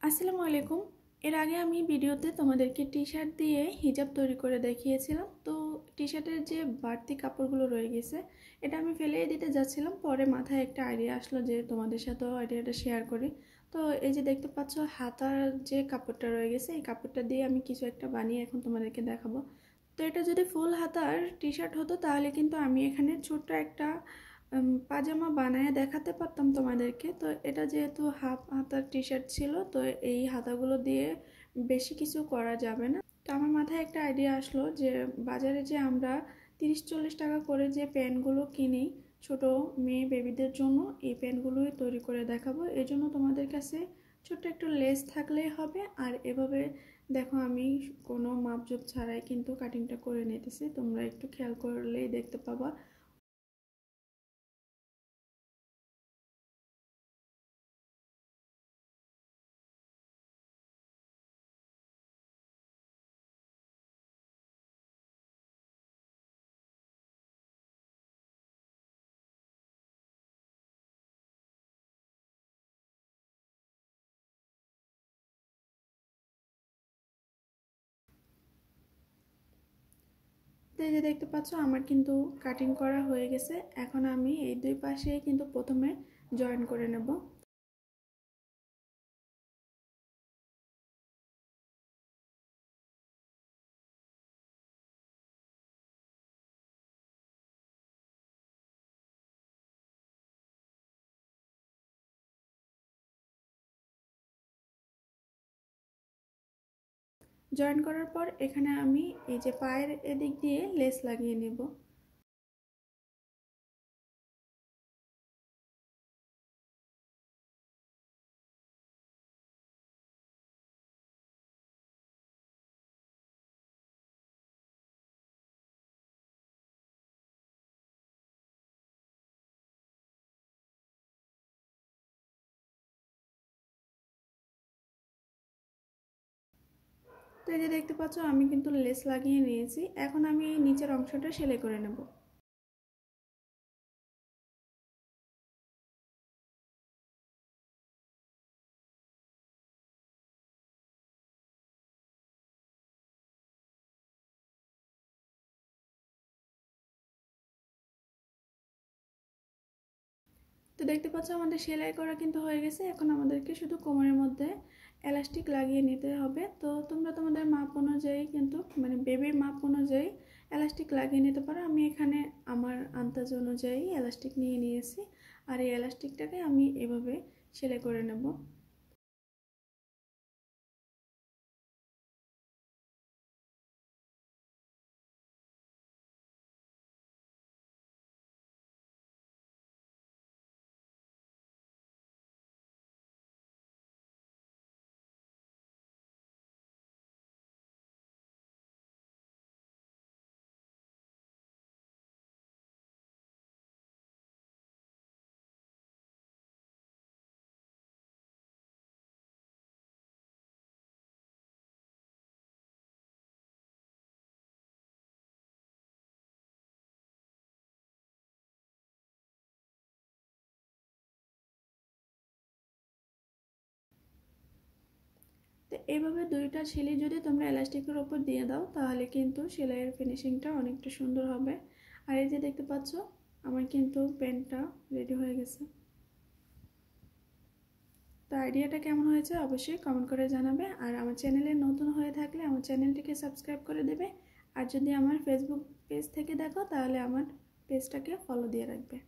আসসালামু আলাইকুম। এর আগে আমি ভিডিওতে তোমাদেরকে টি-শার্ট দিয়ে হিজাব তৈরি করে দেখিয়েছিলাম। তো টি-শার্টের যে বাড়তি কাপড়গুলো রয়ে গেছে এটা আমি ফেলেই দিতে যাচ্ছিলাম, পরে মাথায় একটা আইডিয়া আসলো যে তোমাদের সাথেও আইডিয়াটা শেয়ার করি। তো এই যে দেখতে পাচ্ছ হাতার যে কাপড়টা রয়ে গেছে, এই কাপড়টা দিয়ে আমি কিছু একটা বানিয়ে এখন তোমাদেরকে দেখাবো। তো এটা যদি ফুল হাতার টি-শার্ট হতো তাহলে কিন্তু আমি এখানে ছোট্ট একটা পাজামা বানায় দেখাতে পারতাম তোমাদেরকে। তো এটা যেহেতু হাফ হাতার টি-শার্ট ছিল, তো এই হাতাগুলো দিয়ে বেশি কিছু করা যাবে না। তো আমার মাথায় একটা আইডিয়া আসলো যে বাজারে যে আমরা 30-40 টাকা করে যে প্যান্টগুলো কিনি ছোট মেয়ে বেবিদের জন্য, এই প্যান্টগুলোই তৈরি করে দেখাবো। এই জন্য তোমাদের কাছে ছোট্ট একটু লেস থাকলেই হবে। আর এভাবে দেখো আমি কোনো মাপজোপ ছাড়াই কিন্তু কাটিংটা করে নিতেছি, তোমরা একটু খেয়াল করলেই দেখতে পাবা। তো এই যে দেখতে পাচ্ছ আমার কিন্তু কাটিং করা হয়ে গেছে। এখন আমি এই দুই পাশে কিন্তু প্রথমে জয়েন করে নেব। জয়েন করার পর এখানে আমি এই যে পায়ের এদিক দিয়ে লেস লাগিয়ে নেব। তো এই যে দেখতে পাচ্ছ আমি কিন্তু লেস লাগিয়ে নিয়েছি। এখন আমি এই নিচের অংশটা সেলাই করে নেব। তো দেখতে পাচ্ছ আমাদের সেলাই করা কিন্তু হয়ে গেছে। এখন আমাদেরকে শুধু কোমরের মধ্যে এলাস্টিক লাগিয়ে নিতে হবে। তো তোমরা তোমাদের মাপ অনুযায়ী কিন্তু বেবির মাপ অনুযায়ী এলাস্টিক লাগিয়ে নিতে পারো। আমি এখানে আমার আন্দাজ অনুযায়ী এলাস্টিক নিয়ে নিয়েছি, আর এই এলাস্টিকটাকে আমি এভাবে সেলাই করে নেব। তো এইভাবে দুইটা সেলাই যদি তোমরা এলাস্টিকের উপর দিয়ে দাও তাহলে কিন্তু সেলাইয়ের ফিনিশিংটা অনেকটা সুন্দর হবে। আর এই যে দেখতে পাচ্ছ আমার কিন্তু প্যান্টটা রেডি হয়ে গেছে। তো আইডিয়াটা কেমন হয়েছে অবশ্যই কমেন্ট করে জানাবে। আর আমার চ্যানেলে নতুন হয়ে থাকলে আমার চ্যানেলটিকে সাবস্ক্রাইব করে দেবে। আর যদি আমার ফেসবুক পেজ থেকে দেখো তাহলে আমার পেজটাকে ফলো দিয়ে রাখবে।